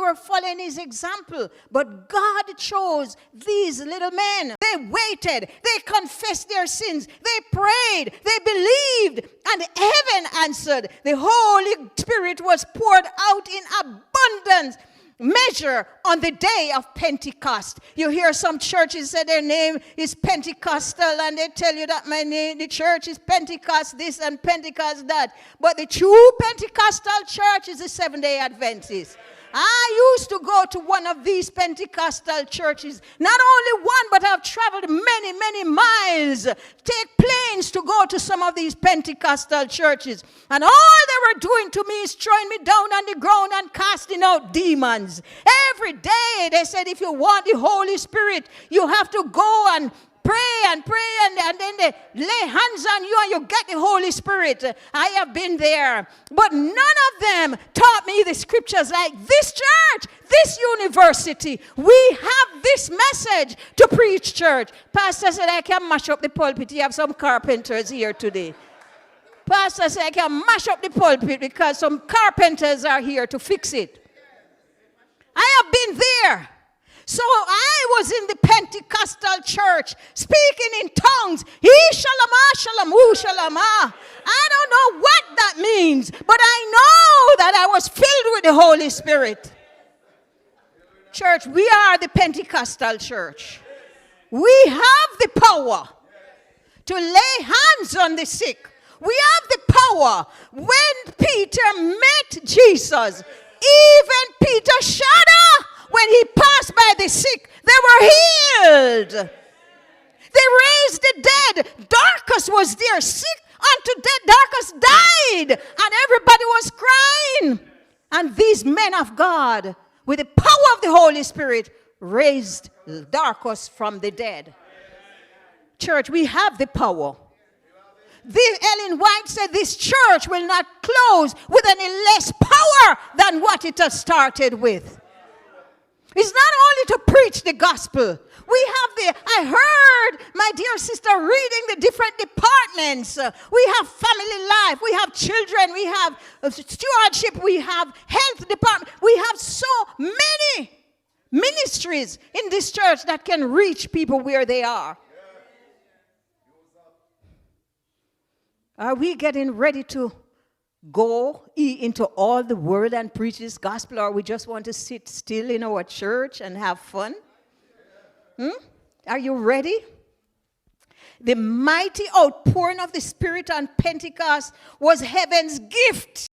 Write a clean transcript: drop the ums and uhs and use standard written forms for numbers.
were following his example. But God chose these little men. They waited. They confessed their sins. They prayed. They believed. And heaven answered. The Holy Spirit was poured out in abundance measure on the day of Pentecost. You hear some churches say their name is Pentecostal, and they tell you that the church is Pentecost this and Pentecost that. But the true Pentecostal church is the Seventh-day Adventists. I used to go to one of these Pentecostal churches. Not only one, but I've traveled many, many miles. Take planes to go to some of these Pentecostal churches. And all they were doing to me is throwing me down on the ground and casting out demons. Every day they said, if you want the Holy Spirit, you have to go and pray, and then they lay hands on you and you get the Holy Spirit. I have been there. But none of them taught me the scriptures like this church, this university. We have this message to preach, church. Pastor said, I can mash up the pulpit. You have some carpenters here today. Pastor said, I can mash up the pulpit because some carpenters are here to fix it. I have been there. So I was in the Pentecostal church speaking in tongues. He shalama, shalamu, shalama. I don't know what that means, but I know that I was filled with the Holy Spirit. Church, we are the Pentecostal church. We have the power to lay hands on the sick. We have the power. When Peter met Jesus, even Peter shuddered. When he passed by the sick, they were healed. They raised the dead. Dorcas was there, sick unto death. Dorcas died, and everybody was crying. And these men of God, with the power of the Holy Spirit, raised Dorcas from the dead. Church, we have the power. Ellen White said this church will not close with any less power than what it has started with. It's not only to preach the gospel. I heard my dear sister reading the different departments. We have family life. We have children. We have stewardship. We have health department. We have so many ministries in this church that can reach people where they are. Are we getting ready to go into all the world and preach this gospel, or we just want to sit still in our church and have fun? Are you ready? The mighty outpouring of the Spirit on Pentecost was heaven's gift